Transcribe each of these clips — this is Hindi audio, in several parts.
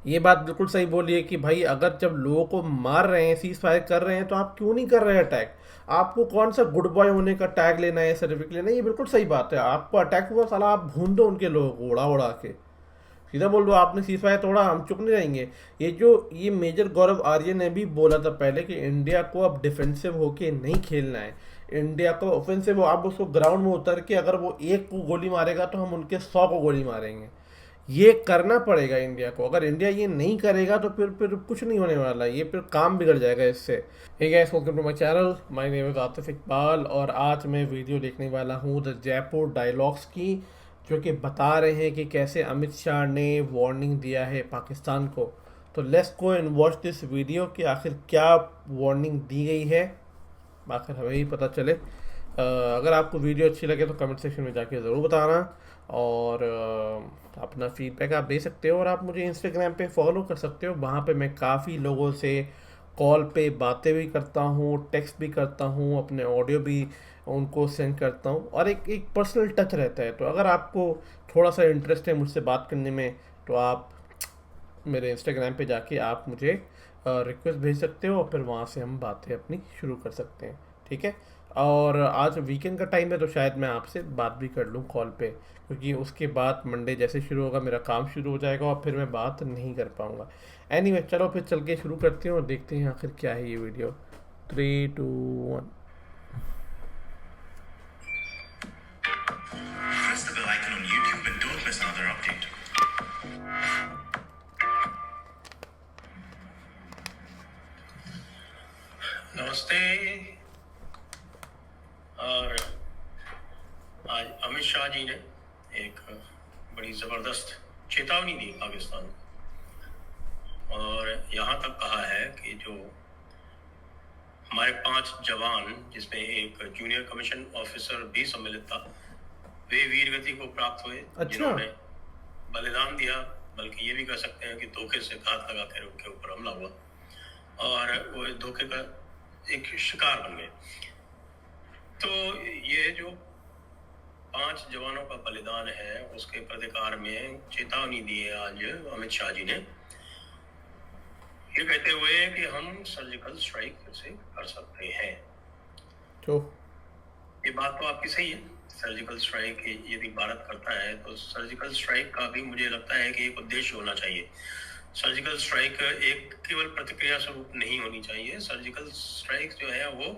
ये बात बिल्कुल सही बोली है कि भाई अगर जब लोगों को मार रहे हैं, सीज फायर कर रहे हैं, तो आप क्यों नहीं कर रहे हैं अटैक? आपको कौन सा गुड बॉय होने का टैग लेना है, सर्टिफिकेट लेना है? ये बिल्कुल सही बात है। आपको अटैक हुआ, साला आप भून दो उनके लोगों को उड़ा उड़ा के। सीधा बोल दो आपने सीज फायर तोड़ा, हम चुप नहीं रहेंगे। ये मेजर गौरव आर्य ने भी बोला था पहले कि इंडिया को अब डिफेंसिव होके नहीं खेलना है, इंडिया को ऑफेंसिव हो। आप उसको ग्राउंड में उतर के अगर वो एक को गोली मारेगा तो हम उनके 100 को गोली मारेंगे। ये करना पड़ेगा इंडिया को। अगर इंडिया ये नहीं करेगा तो फिर कुछ नहीं होने वाला, ये फिर काम बिगड़ जाएगा इससे। Hey guys, welcome to my channel. My name is Atif Iqbal और आज मैं वीडियो देखने वाला हूँ द जयपुर डायलॉग्स की, जो कि बता रहे हैं कि कैसे अमित शाह ने वार्निंग दिया है पाकिस्तान को। तो let's go and watch this video कि आखिर क्या वार्निंग दी गई है, आखिर हमें ही पता चले। अगर आपको वीडियो अच्छी लगे तो कमेंट सेक्शन में जाके ज़रूर बताना, और अपना फीडबैक आप दे सकते हो। और आप मुझे इंस्टाग्राम पे फॉलो कर सकते हो, वहाँ पे मैं काफ़ी लोगों से कॉल पे बातें भी करता हूँ, टेक्स्ट भी करता हूँ, अपने ऑडियो भी उनको सेंड करता हूँ, और एक एक पर्सनल टच रहता है। तो अगर आपको थोड़ा सा इंटरेस्ट है मुझसे बात करने में, तो आप मेरे इंस्टाग्राम पे जाके आप मुझे रिक्वेस्ट भेज सकते हो, और फिर वहाँ से हम बातें अपनी शुरू कर सकते हैं। ठीक है? और आज वीकेंड का टाइम है तो शायद मैं आपसे बात भी कर लूँ कॉल पे, क्योंकि उसके बाद मंडे जैसे शुरू होगा मेरा काम शुरू हो जाएगा और फिर मैं बात नहीं कर पाऊँगा। एनीवे, चलो फिर चल के शुरू करते हैं और देखते हैं आखिर क्या है ये video. 3, 2, 1। Press the bell icon on YouTube and don't miss another update. नमस्ते। और आज अमित शाह जी ने एक बड़ी जबरदस्त चेतावनी दी पाकिस्तान को, और यहाँ तक कहा है कि जो हमारे 5 जवान, जिसमें एक जूनियर कमीशन ऑफिसर भी सम्मिलित था, वे वीरगति को प्राप्त हुए, अच्छा। जिन्होंने बलिदान दिया। बल्कि ये भी कह सकते हैं कि धोखे से घात लगा कर उनके ऊपर हमला हुआ और वो धोखे का एक शिकार बन गए। तो ये जो 5 जवानों का बलिदान है, उसके प्रतिकार में चेतावनी दी है आज अमित शाह जी ने, ये कहते हुए कि हम सर्जिकल स्ट्राइक फिर से कर सकते हैं। तो ये बात तो आपकी सही है। सर्जिकल स्ट्राइक यदि भारत करता है तो सर्जिकल स्ट्राइक का भी मुझे लगता है कि एक उद्देश्य होना चाहिए। सर्जिकल स्ट्राइक एक केवल प्रतिक्रिया स्वरूप नहीं होनी चाहिए। सर्जिकल स्ट्राइक जो है वो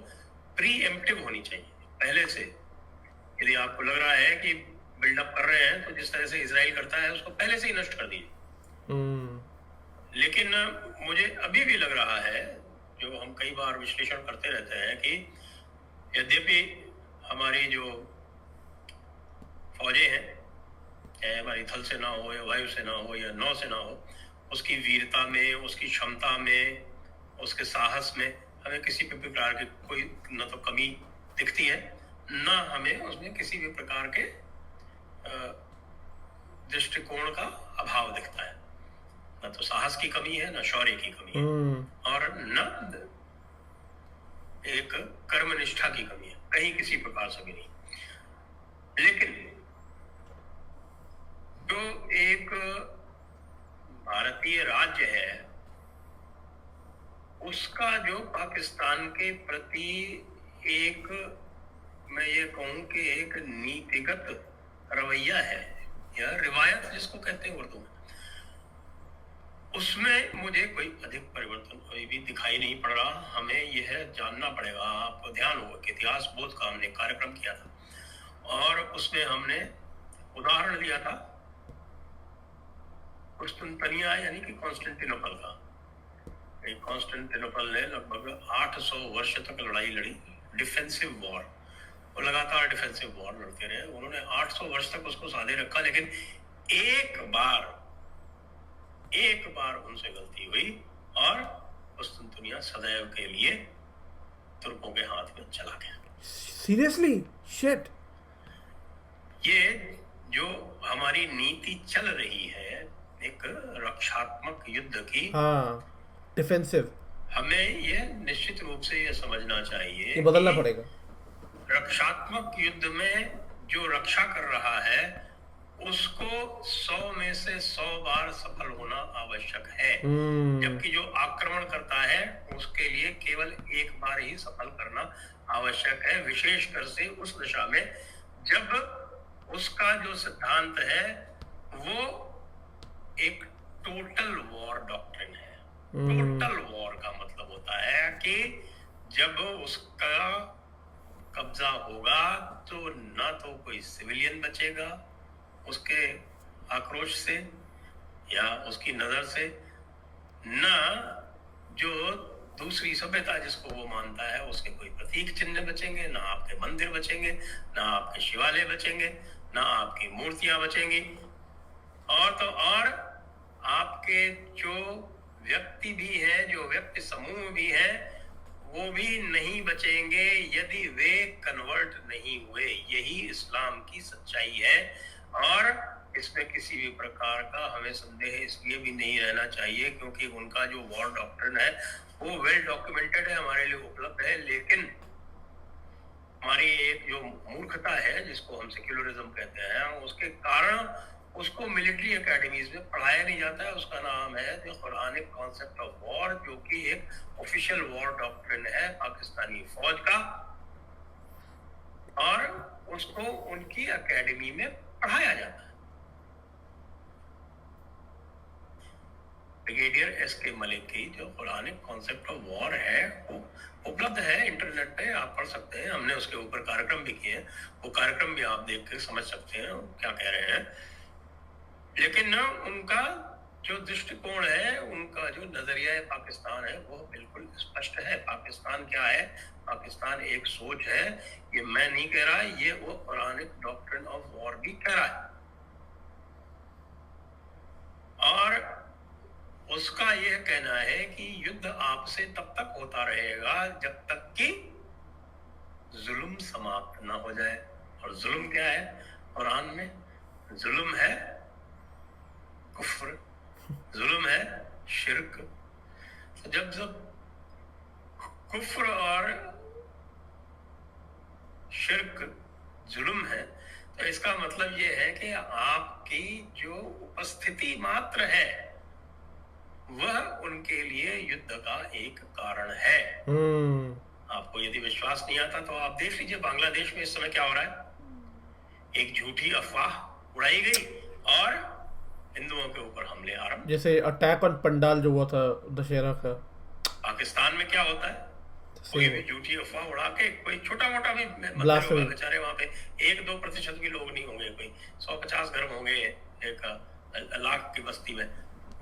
प्रीएम्प्टिव होनी चाहिए, पहले से। यदि आपको लग रहा है कि बिल्डअप कर रहे हैं तो जिस तरह से इजराइल करता है उसको पहले से ही नष्ट कर दीजिए। लेकिन मुझे अभी भी लग रहा है, जो हम कई बार विश्लेषण करते रहते हैं, कि यद्यपि हमारी जो फौजें हैं, चाहे हमारी थल सेना हो या वायु सेना हो या नौ सेना हो, उसकी वीरता में, उसकी क्षमता में, उसके साहस में हमें किसी भी प्रकार की कोई न तो कमी दिखती है, न हमें उसमें किसी भी प्रकार के दृष्टिकोण का अभाव दिखता है। न तो साहस की कमी है, न शौर्य की कमी है, और न एक कर्मनिष्ठा की कमी है, कहीं किसी प्रकार से भी नहीं। लेकिन जो एक भारतीय राज्य है, उसका जो पाकिस्तान के प्रति एक, मैं ये कहूं कि एक नीतिगत रवैया है, या रिवायत जिसको कहते हैं उर्दू में, उसमें मुझे कोई अधिक परिवर्तन कोई भी दिखाई नहीं पड़ रहा। हमें यह जानना पड़ेगा। आपको ध्यान होगा कि इतिहास बोध का हमने कार्यक्रम किया था, और उसमें हमने उदाहरण लिया था कुस्तुनतनिया यानी कि कॉन्स्टेंटिनोपल का। कॉन्स्टेंटिनोपल ने लगभग 800 वर्ष तक लड़ाई लड़ी, डिफेंसिव वॉर। वो लगातार डिफेंसिव वॉर लड़ते रहे, उन्होंने 800 वर्ष तक उसको साधे रखा। लेकिन एक बार उनसे गलती हुई और कुस्तुनतनिया सदैव के लिए तुर्कों के हाथ में चला गया। सीरियसली? शिट। ये जो हमारी नीति चल रही है, एक रक्षात्मक युद्ध की, डिफेंसिव, हमें यह निश्चित रूप से यह समझना चाहिए, ये बदलना पड़ेगा। रक्षात्मक युद्ध में जो रक्षा कर रहा है उसको 100 में से 100 बार सफल होना आवश्यक है, हम्म जबकि जो आक्रमण करता है उसके लिए केवल एक बार ही सफल करना आवश्यक है, विशेषकर से उस दशा में जब उसका जो सिद्धांत है वो एक टोटल वॉर डॉक्ट्रिन है। टोटल वॉर का मतलब होता है कि जब उसका कब्जा होगा तो ना तो कोई सिविलियन बचेगा उसके आक्रोश से या उसकी नजर से, ना जो दूसरी सभ्यता जिसको वो मानता है उसके कोई प्रतीक चिन्ह बचेंगे, ना आपके मंदिर बचेंगे, ना आपके शिवालय बचेंगे, ना आपकी मूर्तियां बचेंगी, और तो और आपके जो व्यक्ति भी हैं, जो व्यक्ति समूह भी हैं, वो भी नहीं बचेंगे यदि वे कन्वर्ट नहीं हुए। यही इस्लाम की सच्चाई है, और इसमें किसी भी प्रकार का हमें संदेह इसलिए भी नहीं रहना चाहिए क्योंकि उनका जो वॉर डॉक्ट्रिन है वो वेल डॉक्यूमेंटेड है, हमारे लिए उपलब्ध है। लेकिन हमारी एक जो मूर्खता है जिसको हम सेक्युलरिज्म कहते हैं, उसके कारण उसको मिलिट्री एकेडमीज में पढ़ाया नहीं जाता है। उसका नाम है the Quranic concept of war, जो कि एक ऑफिशियल वॉर डॉक्ट्रिन है पाकिस्तानी फौज का, और उसको उनकी एकेडमी में पढ़ाया जाता है। ब्रिगेडियर एस के मलिक की जो कुरानिक कॉन्सेप्ट ऑफ वॉर है वो उपलब्ध है इंटरनेट पे, आप पढ़ सकते हैं। हमने उसके ऊपर कार्यक्रम भी किए हैं, वो कार्यक्रम भी आप देख कर समझ सकते हैं क्या कह रहे हैं। लेकिन उनका जो दृष्टिकोण है, उनका जो नजरिया है पाकिस्तान है, वो बिल्कुल स्पष्ट है। पाकिस्तान क्या है? पाकिस्तान एक सोच है, ये मैं नहीं कह रहा, ये वो कुरानिक डॉक्ट्रिन ऑफ वॉर भी कह रहा है। और उसका यह कहना है कि युद्ध आपसे तब तक होता रहेगा जब तक कि जुल्म समाप्त ना हो जाए। और जुल्म क्या है कुरान में? जुल्म है कुफ्र, जुल्म है शिर्क। तो जब कुफ्र और शिर्क जुल्म है तो इसका मतलब यह है कि आपकी जो उपस्थिति मात्र है वह उनके लिए युद्ध का एक कारण है। आपको यदि विश्वास नहीं आता तो आप देख लीजिए बांग्लादेश में इस समय क्या हो रहा है। एक झूठी अफवाह उड़ाई गई और हिंदुओं के ऊपर हमले आरंभ, जैसे अटैक ऑन पंडाल जो हुआ था दशहरा का। पाकिस्तान में क्या होता है, कोई भी झूठी अफवाह उड़ा के, कोई छोटा मोटा भी मंदिर होगा, बेचारे वहां पे 1-2% भी लोग नहीं होंगे, कोई 150 घर होंगे एक लाख की बस्ती में,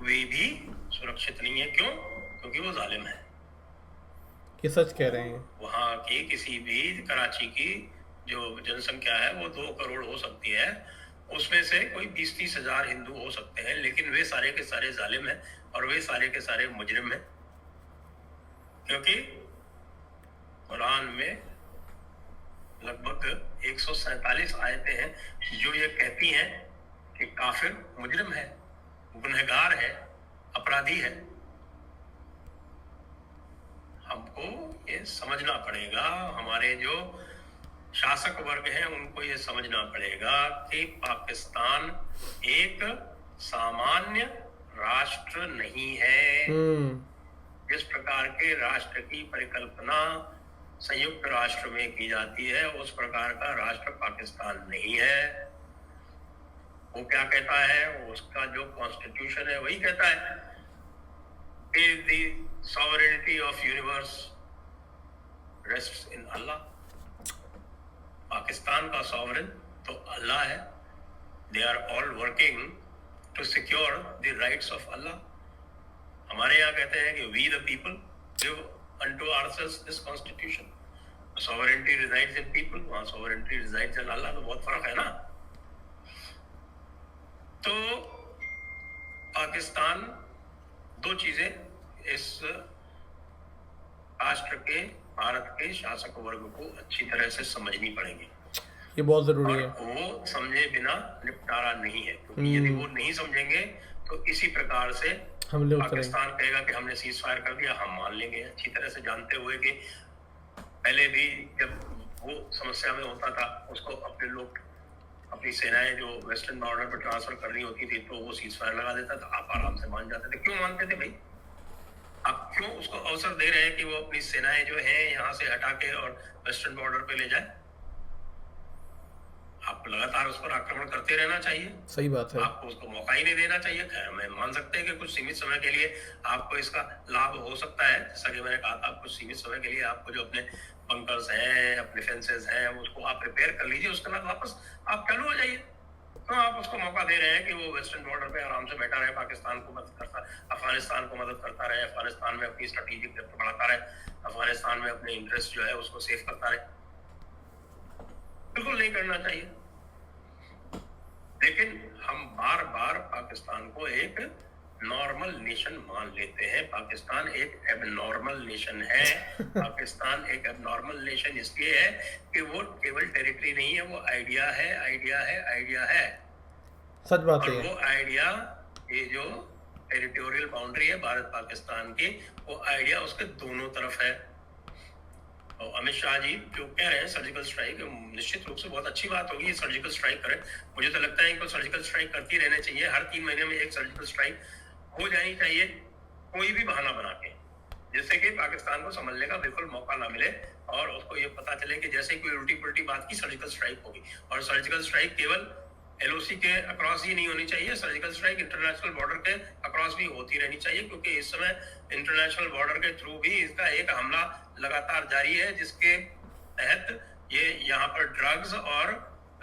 वे भी सुरक्षित नहीं है। क्यों? क्योंकि वो जालिम है। ये सच कह रहे हैं। वहां की किसी भी कराची की जो जनसंख्या है वो 2 करोड़ हो सकती है, उसमें से कोई 20-30 हजार हिंदू हो सकते हैं, लेकिन वे सारे के सारे जालिम हैं और वे सारे के सारे मुजरिम हैं। क्योंकि कुरान में लगभग 147 आयतें हैं जो ये कहती हैं कि काफिर मुजरिम है, गुनहगार है, अपराधी है। हमको ये समझना पड़ेगा, हमारे जो शासक वर्ग हैं उनको ये समझना पड़ेगा कि पाकिस्तान एक सामान्य राष्ट्र नहीं है। जिस प्रकार के राष्ट्र की परिकल्पना संयुक्त राष्ट्र में की जाती है उस प्रकार का राष्ट्र पाकिस्तान नहीं है। वो क्या कहता है, उसका जो कॉन्स्टिट्यूशन है वही कहता है कि the sovereignty of universe rests in Allah. Pakistan का सॉवरेन तो अल्लाह है। They are all working to secure the rights of Allah. हमारे यहाँ कहते हैं कि we the people give unto ourselves this constitution. Sovereignty resides in people, वहाँ sovereignty resides in Allah, तो बहुत फर्क है ना। तो पाकिस्तान, दो चीजें इस राष्ट्र के, भारत के शासक वर्ग को अच्छी तरह से समझनी पड़ेंगी। ये बहुत जरूरी है। वो समझे बिना निपटारा नहीं है, क्योंकि यदि वो नहीं समझेंगे तो इसी प्रकार से पाकिस्तान कहेगा कि हमने सीज फायर कर दिया, हम मान लेंगे, अच्छी तरह से जानते हुए कि पहले भी जब वो समस्या में होता था उसको अपने लोग अपनी सेनाएं जो वेस्टर्न बॉर्डर पर ट्रांसफर करनी होती थी तो वो सीज फायर लगा देता था, आप आराम से मान जाते थे। क्यों मानते थे भाई? आप क्यों उसको अवसर दे रहे हैं कि वो अपनी सेनाएं जो है यहाँ से हटा के और वेस्टर्न बॉर्डर पे ले जाए? आपको लगातार उस पर आक्रमण करते रहना चाहिए, सही बात है। आपको उसको मौका ही नहीं देना चाहिए। खैर मैं मान सकते हैं कि कुछ सीमित समय के लिए आपको इसका लाभ हो सकता है, जैसा कि मैंने कहा था, कुछ सीमित समय के लिए आपको जो अपने बंकर्स हैं, अपने फेंसेस हैं, उसको आप रिपेयर कर लीजिए, उसके बाद वापस आप चालू हो जाइए। तो आप उसको मौका दे रहे हैं कि वो वेस्टर्न बॉर्डर पे आराम से बैठा रहे, पाकिस्तान को मदद करता, अफगानिस्तान को मदद करता रहे, अफगानिस्तान में अपनी स्ट्रेटेजिक डेप्थ बढ़ाता रहे, अफगानिस्तान में अपने इंटरेस्ट जो है उसको सेव करता रहे। बिल्कुल नहीं करना चाहिए। लेकिन हम बार बार पाकिस्तान को एक नॉर्मल नेशन मान लेते हैं। पाकिस्तान एक एबनॉर्मल नेशन है। पाकिस्तान एक एबनॉर्मल नेशन इसलिए है कि वो केवल टेरिटरी नहीं है, वो आइडिया है, आइडिया है, आइडिया है। सच बात और है। वो आइडिया, ये जो टेरिटोरियल बाउंड्री है भारत पाकिस्तान की, वो आइडिया उसके दोनों तरफ है। और अमित शाह जी जो कह रहे हैं सर्जिकल स्ट्राइक, निश्चित रूप से बहुत अच्छी बात होगी, सर्जिकल स्ट्राइक करें। मुझे तो लगता है इनको सर्जिकल स्ट्राइक करती रहने चाहिए। हर 3 महीने में एक सर्जिकल स्ट्राइक हो जानी चाहिए, कोई भी बहाना बना के, जिससे कि पाकिस्तान को समझने का बिल्कुल मौका ना मिले और उसको ये पता चले कि जैसे कोई उल्टी पुल्टी बात की सर्जिकल स्ट्राइक होगी। और सर्जिकल स्ट्राइक केवल एलओसी के अक्रॉस ही नहीं होनी चाहिए, सर्जिकल स्ट्राइक इंटरनेशनल बॉर्डर के अक्रॉस भी होती रहनी चाहिए, क्योंकि इस समय इंटरनेशनल बॉर्डर के थ्रू भी इसका एक हमला लगातार जारी है, जिसके तहत ये यहाँ पर ड्रग्स और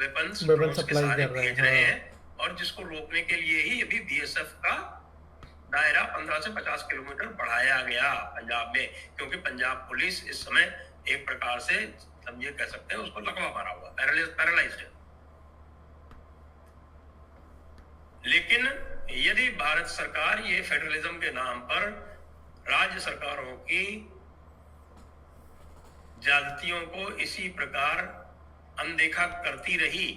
वेपन्स के सारे भेज रहे हैं। और जिसको रोकने के लिए ही अभी बीएसएफ का दायरा 15 से 50 किलोमीटर बढ़ाया गया पंजाब में, क्योंकि पंजाब पुलिस इस समय एक प्रकार से समझिए कह सकते हैं उसको लकवा मारा हुआ, पैरालाइज्ड है। लेकिन यदि भारत सरकार ये फेडरलिज्म के नाम पर राज्य सरकारों की ज्यादतियों को इसी प्रकार अनदेखा करती रही,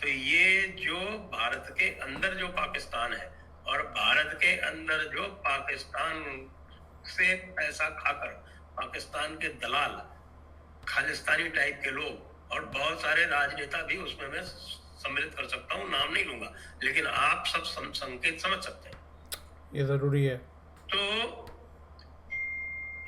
तो ये जो भारत के अंदर जो पाकिस्तान है और भारत के अंदर जो पाकिस्तान से पैसा खाकर पाकिस्तान के दलाल, खालिस्तानी टाइप के लोग और बहुत सारे राजनेता भी उसमें मैं सम्मिलित कर सकता हूँ, नाम नहीं लूंगा, लेकिन आप सब संकेत समझ सकते हैं। ये जरूरी है। तो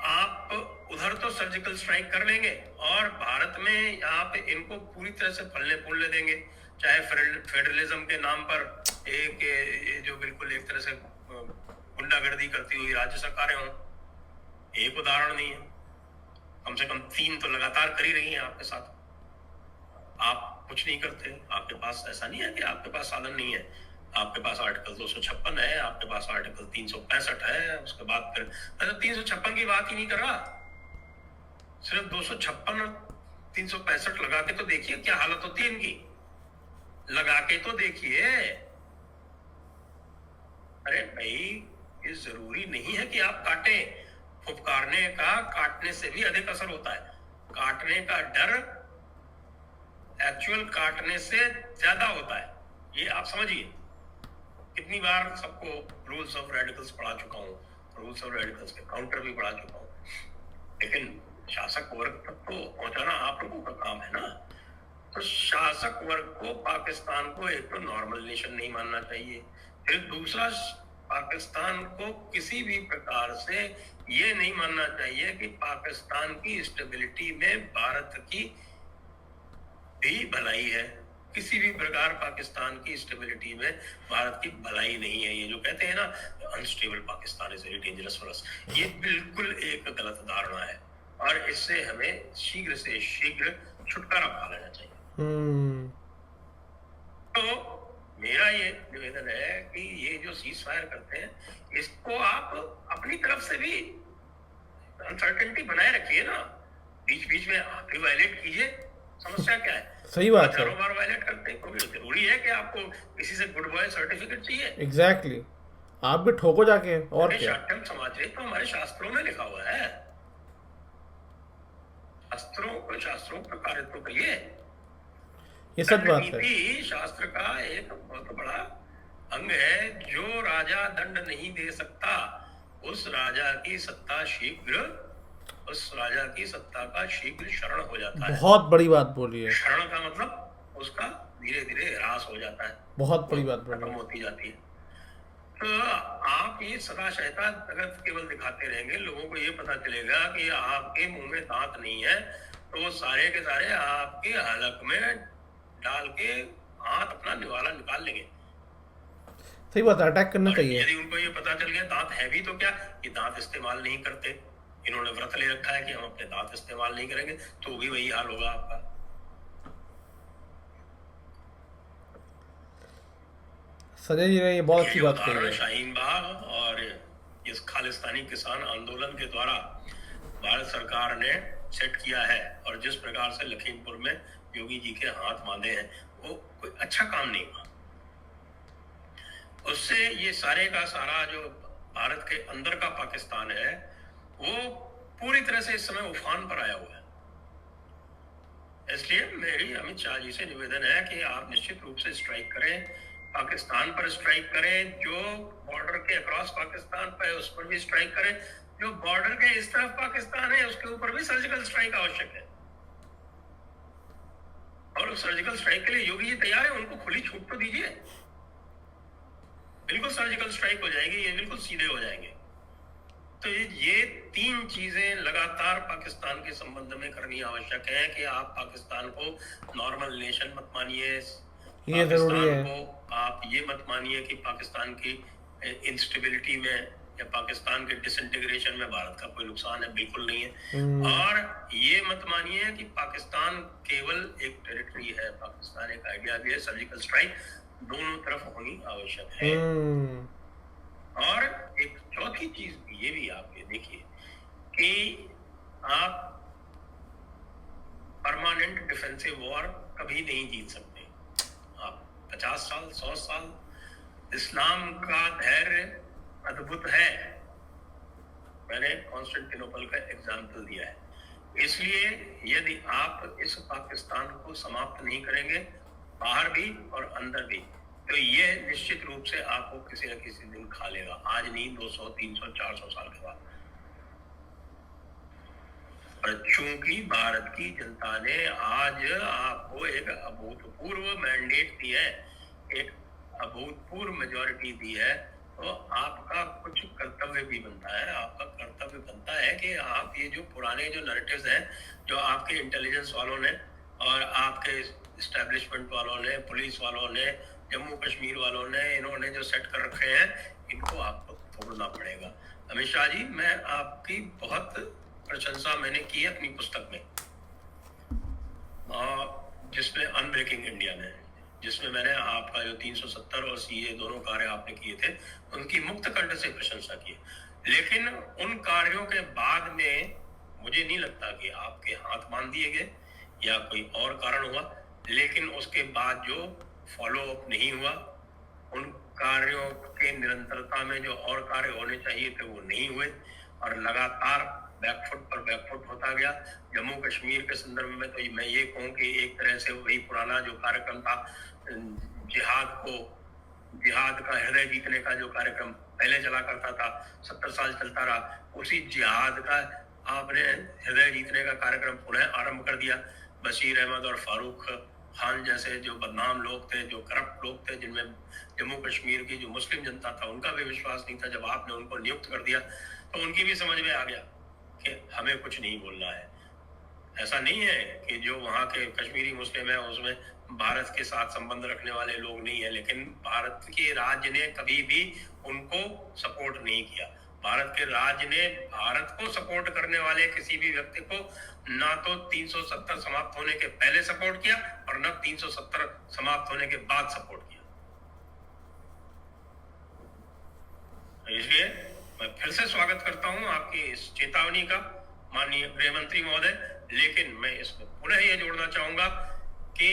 आप उधर तो सर्जिकल स्ट्राइक कर लेंगे और भारत में आप इनको पूरी तरह से फलने फूलने देंगे, चाहे फेडरलिज्म के नाम पर एक जो बिल्कुल एक तरह से गुंडागर्दी करती हुई राज्य सरकारें हों। एक उदाहरण नहीं है, कम से कम 3 तो लगातार कर ही रही हैं आपके साथ। आप कुछ नहीं करते, आपके पास ऐसा नहीं है कि आपके पास साधन नहीं है, आपके पास आर्टिकल 256 है, आपके पास आर्टिकल 365 है, उसके बाद फिर 356 की बात ही नहीं कर रहा, सिर्फ 256 और 365 लगा के तो देखिए क्या हालत होती है इनकी, लगा के तो देखिए। अरे भाई ये जरूरी नहीं है कि आप काटें, फुफकारने का काटने से भी अधिक असर होता है, काटने का डर एक्चुअल काटने से ज्यादा होता है, ये आप समझिए। कितनी बार सबको रूल्स ऑफ रेडिकल्स पढ़ा चुका हूँ, रूल्स ऑफ रेडिकल्स के काउंटर भी पढ़ा चुका हूँ, लेकिन शासक वर्ग तक तो पहुंचाना आप लोगों का काम है ना। तो शासक वर्ग को पाकिस्तान को एक तो नॉर्मल नेशन नहीं मानना चाहिए, फिर दूसरा पाकिस्तान को किसी भी प्रकार से ये नहीं मानना चाहिए कि पाकिस्तान की स्टेबिलिटी में भारत की भी भलाई है। किसी भी प्रकार पाकिस्तान की स्टेबिलिटी में भारत की भलाई नहीं है। ये जो कहते हैं ना unstable Pakistan is very dangerous for us, ये बिल्कुल एक गलत धारणा है और इससे हमें शीघ्र से शीघ्र छुटकारा पा लेना चाहिए। तो मेरा ये निवेदन है कि ये जो सीज फायर करते हैं इसको आप अपनी तरफ से भी अनसर्टेनिटी बनाए रखिए ना, बीच बीच में आप भी वायलेट कीजिए, समस्या क्या है? सही बात है। बार वायलेट करते हैं, कोई जरूरी है कि आपको किसी से गुड बॉय सर्टिफिकेट चाहिए? एग्जैक्टली, आप भी ठोको जाके, और क्या। शाट्यम समाज तो हमारे शास्त्रों में लिखा हुआ है, शास्त्रों का कार्य तो करिए। ये सच बात है। नीति शास्त्र का एक बहुत बड़ा अंग है, जो राजा दंड नहीं दे सकता उस राजा की सत्ता का शीघ्र शरण हो जाता है। बहुत बड़ी बात बोली है। शरण का मतलब उसका धीरे धीरे ह्रास हो जाता है, बहुत बड़ी बात खत्म बोली। होती जाती है। तो आप ये सदा शैतान अगर केवल दिखाते रहेंगे, लोगों को ये पता चलेगा कि आपके मुंह में दांत नहीं है, तो वो सारे के सारे आपके हलक में डाल के हाथ अपना निवाला निकाल लेंगे। सही बात है, अटैक करना और चाहिए। यदि उनको ये पता चल गया दांत है भी तो क्या, ये दांत इस्तेमाल नहीं करते, इन्होंने व्रत ले रखा है कि हम अपने दांत इस्तेमाल नहीं करेंगे, तो भी वही हाल होगा आपका। संजय जी ने ये बहुत ये अच्छी जो बात कही उदाहरण है। शाहीन बाग और इस खालिस्तानी किसान आंदोलन के द्वारा भारत सरकार ने सेट किया है, और जिस प्रकार से लखीमपुर में योगी जी के हाथ बांधे हैं, वो कोई अच्छा काम नहीं हुआ। उससे ये सारे का सारा जो भारत के अंदर का पाकिस्तान है, वो पूरी तरह से इस समय उफान पर आया हुआ है। इसलिए मेरी अमित शाह जी से निवेदन है कि आप निश्चित रूप से स्ट्राइक करें, पाकिस्तान पर स्ट्राइक करें, जो बॉर्डर के अक्रॉस पाकिस्तान पर है उस पर भी स्ट्राइक करें, जो बॉर्डर के इस तरफ पाकिस्तान है उसके ऊपर भी सर्जिकल स्ट्राइक आवश्यक है। और उस सर्जिकल स्ट्राइक के लिए योगी जी तैयार है, उनको खुली छूट तो दीजिए। बिल्कुल सर्जिकल स्ट्राइक हो जाएगी, ये बिल्कुल सीधे हो जाएंगे। तो ये तीन चीजें लगातार पाकिस्तान के संबंध में करनी आवश्यक है कि आप पाकिस्तान को नॉर्मल नेशन मत मानिए, ये जरूरी पाकिस्तान है। को आप ये मत मानिए कि पाकिस्तान की इंस्टेबिलिटी में या पाकिस्तान के डिसइंटीग्रेशन में भारत का कोई नुकसान है, बिल्कुल नहीं है। और ये मत मानिए कि पाकिस्तान केवल एक टेरिटरी है, पाकिस्तान एक आइडिया भी है। सर्जिकल स्ट्राइक दोनों तरफ होनी आवश्यक है। और एक चौथी चीज ये भी आप ये देखिए कि आप परमानेंट डिफेंसिव वॉर कभी नहीं जीत सकते। आप 50 साल 100 साल, इस्लाम का धैर्य अद्भुत है। मैंने कॉन्स्टेंटिनोपल का एग्जाम्पल दिया है। इसलिए यदि आप इस पाकिस्तान को समाप्त नहीं करेंगे, बाहर भी और अंदर भी, तो ये निश्चित रूप से आपको किसी न किसी दिन खा लेगा। आज नहीं, 200, 300, 400 साल के बाद। पर चूंकि भारत की जनता ने आज आपको एक अभूतपूर्व मैंडेट दी है, एक अभूतपूर्व मेजॉरिटी दी है, तो आपका कुछ कर्तव्य भी बनता है। आपका कर्तव्य बनता है कि आप ये जो पुराने जो नैरेटिव्स हैं, जो आपके इंटेलिजेंस वालों ने और आपके एस्टेब्लिशमेंट वालों ने, पुलिस वालों ने, जम्मू कश्मीर वालों ने, इन्होंने जो सेट कर रखे हैं, इनको आपको तोड़ना पड़ेगा। अमित शाह जी, मैं आपकी बहुत प्रशंसा मैंने की है अपनी पुस्तक में, जिसमें अनब्रेकिंग इंडिया में, जिसमें मैंने आपका जो 370 और सीए दोनों कार्य आपने किए थे, उनकी मुक्त कंठ से प्रशंसा की। लेकिन उन कार्यों के बाद में मुझे नहीं लगता कि आपके हाथ बांध दिए गए या कोई और कारण हुआ, लेकिन उसके बाद जो फॉलो अप नहीं हुआ, उन कार्यों के निरंतरता में जो और कार्य होने चाहिए थे वो नहीं हुए, और लगातार बैकफुट पर बैकफुट होता गया। जम्मू कश्मीर के संदर्भ में तो मैं ये कहूँ कि एक तरह से वही पुराना जो कार्यक्रम था, जिहाद का हृदय जीतने का जो कार्यक्रम पहले चला करता था, 70 साल चलता रहा, उसी जिहाद का आपने हृदय जीतने का कार्यक्रम पुनः आरंभ कर दिया। बशीर अहमद और फारूक खान जैसे जो बदनाम लोग थे, जो करप्ट लोग थे, जिनमें जम्मू कश्मीर की जो मुस्लिम जनता था उनका भी विश्वास नहीं था, जब आपने उनको नियुक्त कर दिया तो उनकी भी समझ में आ गया कि हमें कुछ नहीं बोलना है। ऐसा नहीं है कि जो वहाँ के कश्मीरी मुस्लिम है उसमें भारत के साथ संबंध रखने वाले लोग नहीं है, लेकिन भारत के राज्य ने कभी भी उनको सपोर्ट नहीं किया। भारत के राज्य ने भारत को सपोर्ट करने वाले किसी भी व्यक्ति को ना तो 370 समाप्त होने के पहले सपोर्ट किया और न 370 समाप्त होने के बाद सपोर्ट किया। इसलिए मैं फिर से स्वागत करता हूं आपकी इस चेतावनी का, माननीय गृह मंत्री महोदय। लेकिन मैं इसमें पुनः ये जोड़ना चाहूंगा कि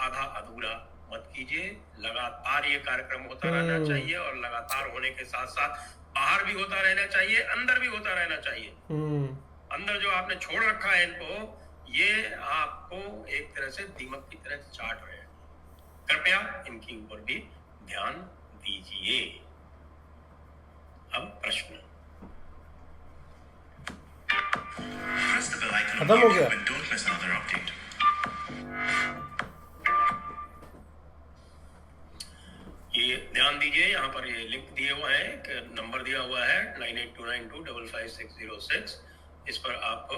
आधा अधूरा मत कीजिए। लगातार ये कार्यक्रम होता रहना चाहिए, और लगातार होने के साथ साथ बाहर भी होता रहना चाहिए, अंदर भी होता रहना चाहिए। अंदर जो आपने छोड़ रखा है इनको, ये आपको एक तरह से दीमक की तरह चाट रहे हैं। कृपया इनके ऊपर भी ध्यान दीजिए। अब प्रश्न खत्म हो गया। दीजिए, यहाँ पर ये लिंक दिए हुए हैं, एक नंबर दिया हुआ है 9829255606। इस पर आप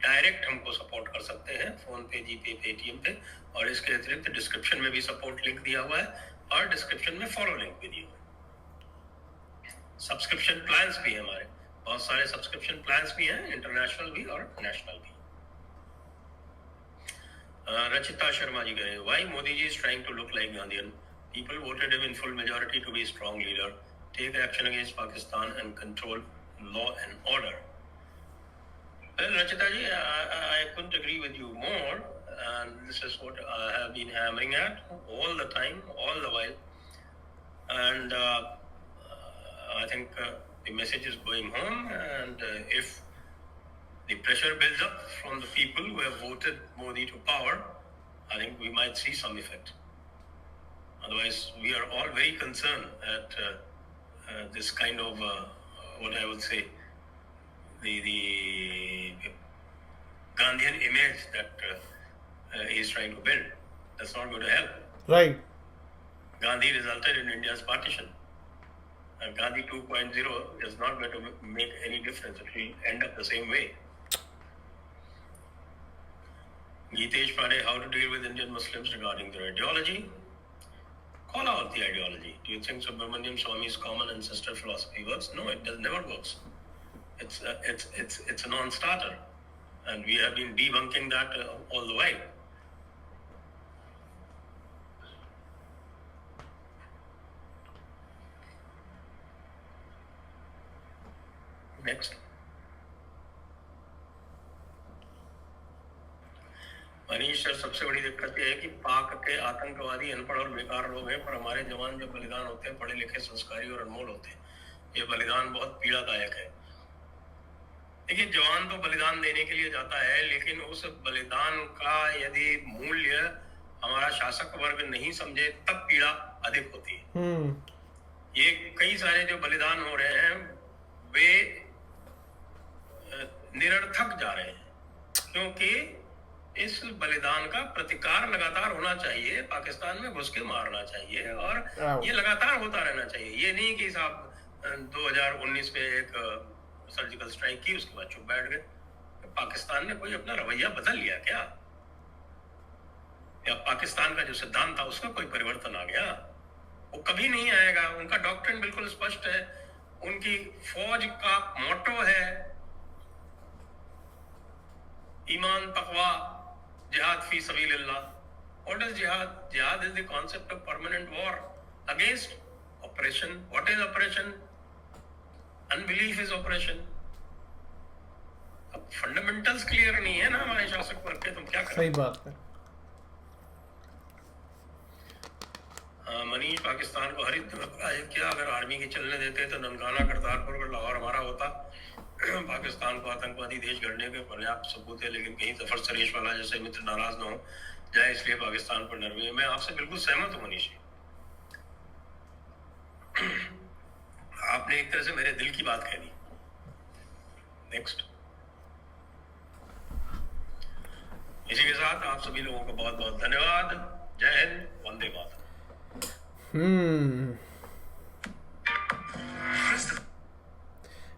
डायरेक्ट हमको सपोर्ट कर सकते हैं, फोन पे, जीपे, पेटीएम पे। और इसके अतिरिक्त डिस्क्रिप्शन में भी सपोर्ट लिंक दिया हुआ है और डिस्क्रिप्शन में फॉलो लिंक भी दिया हुआ है। सब्सक्रिप्शन प्लान्स भी हैं हमारे, बहुत सारे सब्सक्रिप्शन प्लान्स भी हैं, इंटरनेशनल भी और नेशनल भी। रचिता शर्मा जी कह रहे हैं, why Modi ji is trying to look like Gandhian? People voted him in full majority to be strong leader, take action against Pakistan and control law and order. Well, Rachita ji, I couldn't agree with you more, and this is what I have been hammering at all the time, all the while, and I think the message is going home, and if the pressure builds up from the people who have voted Modi to power, I think we might see some effect. Otherwise, we are all very concerned at this kind of, what I would say, the Gandhian image that he is trying to build. That's not going to help. Right. Gandhi resulted in India's partition. And Gandhi 2.0 is not going to make any difference. It will end up the same way. Geetesh Pandey, how to deal with Indian Muslims regarding their ideology? Call out the ideology. Do you think Subramaniam Swami's common ancestor philosophy works? No, it never works. It's a non-starter, and we have been debunking that all the while. Next. Manish sir, सबसे बड़ी दिक्कत यह है कि पाक के आतंकवादी अनपढ़ और बेकार लोग हैं, पर हमारे जवान जो बलिदान होते हैं पढ़े लिखे, संस्कारी और अनमोल होते हैं। ये बलिदान बहुत पीड़ादायक है। देखिए, जवान तो बलिदान देने के लिए जाता है, लेकिन उस बलिदान का यदि मूल्य हमारा शासक वर्ग नहीं समझे तब पीड़ा अधिक होती है। ये कई सारे जो बलिदान हो रहे हैं वे निरर्थक जा रहे हैं, क्योंकि इस बलिदान का प्रतिकार लगातार होना चाहिए, पाकिस्तान में घुस के मारना चाहिए, और ये लगातार होता रहना चाहिए। ये नहीं कि साहब 2019 में एक सर्जिकल स्ट्राइक की, उसके बाद चुप बैठ गए। पाकिस्तान ने कोई अपना रवैया बदल लिया क्या? या पाकिस्तान का जो सिद्धांत था उसका कोई परिवर्तन आ गया? वो कभी नहीं आएगा। उनका डॉक्ट्रिन बिल्कुल स्पष्ट है, उनकी फौज का मोटो है ईमान, तकवा, जिहाद फी सबीलिल्लाह। व्हाट इज जिहाद? जिहाद is the concept of permanent war against operation. What is operation? Unbelief is operation. अब फंडामेंटल्स क्लियर नहीं है ना हमारे शासक वर्ग के, तुम क्या करें? सही बात है। मनीष, पाकिस्तान को हरित क्या अगर आर्मी के चलने देते तो ननकाना, करतारपुर और लाहौर हमारा होता। पाकिस्तान को आतंकवादी देश गढ़ने के पर्याप्त सबूत है, लेकिन कहीं जफर सरेश वाला जैसे मित्र नाराज न हो जाए, इसलिए पाकिस्तान पर नरमी है। मैं आपसे बिल्कुल सहमत हूँ मनीष। आपने एक तरह से मेरे दिल की बात कह दी। नेक्स्ट। इसी के साथ आप सभी लोगों को बहुत बहुत धन्यवाद। जय हिंद, वंदे मातरम।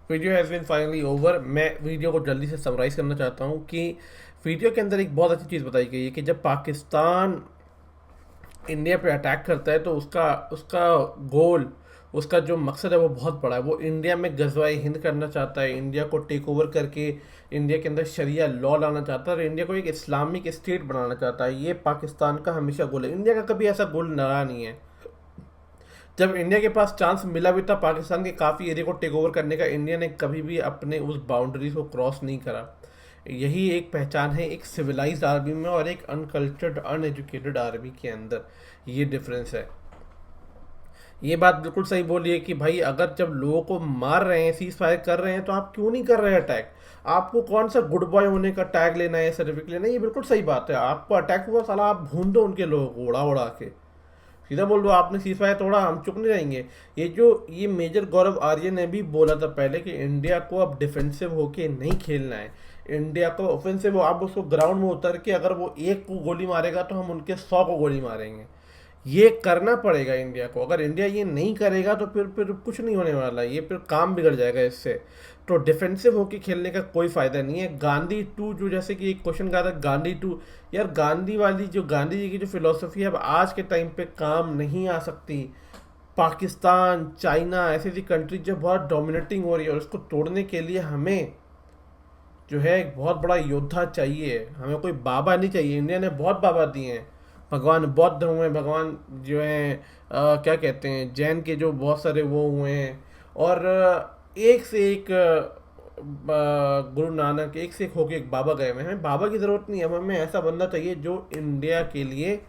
Video has been finally over. मैं वीडियो को जल्दी से समराइज़ करना चाहता हूँ कि वीडियो के अंदर एक बहुत अच्छी चीज़ बताई गई है कि जब पाकिस्तान इंडिया पे अटैक करता है तो उसका गोल, उसका जो मकसद है वो बहुत बड़ा है। वो इंडिया में गज़वाए हिंद करना चाहता है, इंडिया को टेक ओवर करके इंडिया के अंदर शरिया लॉ लाना चाहता है और इंडिया को एक इस्लामिक स्टेट बनाना चाहता है। ये पाकिस्तान का हमेशा गोल है। इंडिया का कभी ऐसा गोल रहा नहीं है। जब इंडिया के पास चांस मिला भी था पाकिस्तान के काफ़ी एरिया को टेक ओवर करने का, इंडिया ने कभी भी अपने उस बाउंड्रीज को क्रॉस नहीं करा। यही एक पहचान है एक सिविलाइज्ड आर्मी में और एक अनकल्चर्ड, अनएजुकेटेड आर्मी के अंदर। ये डिफरेंस है। ये बात बिल्कुल सही बोली है कि भाई अगर जब लोगों को मार रहे हैं, सीज फायर कर रहे हैं, तो आप क्यों नहीं कर रहे हैं अटैक? आपको कौन सा गुड बॉय होने का टैग लेना है, सर्टिफिकेट लेना है? ये बिल्कुल सही बात है। आपको अटैक हुआ, साला आप भून दो उनके लोगों को उड़ा उड़ा के, सीधा बोल दो आपने सीज फायर तोड़ा, हम चुप नहीं रहेंगे। ये मेजर गौरव आर्य ने भी बोला था पहले कि इंडिया को अब डिफेंसिव होके नहीं खेलना है, इंडिया को ऑफेंसिव हो। आप उसको ग्राउंड में उतर के अगर वो एक को गोली मारेगा तो हम उनके 100 को गोली मारेंगे। ये करना पड़ेगा इंडिया को। अगर इंडिया ये नहीं करेगा तो फिर कुछ नहीं होने वाला, ये फिर काम बिगड़ जाएगा इससे। तो डिफेंसिव होके खेलने का कोई फ़ायदा नहीं है। गांधी टू, जो जैसे कि एक क्वेश्चन कहा था गांधी टू, यार गांधी वाली जो गांधी जी की जो फिलोसफी है अब आज के टाइम पे काम नहीं आ सकती। पाकिस्तान, चाइना, ऐसी ऐसी कंट्रीज जो बहुत डोमिनेटिंग हो रही है, और उसको तोड़ने के लिए हमें जो है एक बहुत बड़ा योद्धा चाहिए। हमें कोई बाबा नहीं चाहिए। इंडिया ने बहुत बाबा दिए हैं, भगवान बुद्ध हुए, भगवान जो हैं क्या कहते हैं, जैन के जो बहुत सारे वो हुए हैं, और एक से एक गुरु नानक, एक से एक होके एक बाबा गए हुए हैं। हमें बाबा की ज़रूरत नहीं है, हमें ऐसा बंदा चाहिए जो इंडिया के लिए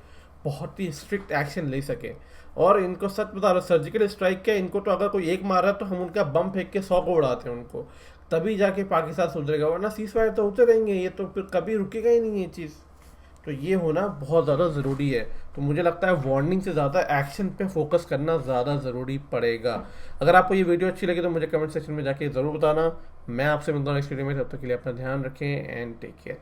बहुत ही स्ट्रिक्ट एक्शन ले सके। और इनको सच बता रहा, सर्जिकल स्ट्राइक क्या, इनको तो अगर कोई एक मारा तो हम उनका बम फेंक के 100 को उड़ाते हैं उनको, तभी जाके पाकिस्तान सुधरेगा, वरना सीज फायर तो होते रहेंगे, ये तो फिर कभी रुकेगा ही नहीं ये चीज़। तो ये होना बहुत ज़्यादा ज़रूरी है। तो मुझे लगता है वार्निंग से ज़्यादा एक्शन पे फोकस करना ज़्यादा ज़रूरी पड़ेगा। अगर आपको ये वीडियो अच्छी लगी तो मुझे कमेंट सेक्शन में जाके ज़रूर बताना। मैं आपसे मिलता हूँ नेक्स्ट वीडियो में, तब तक के लिए अपना ध्यान रखें एंड टेक केयर।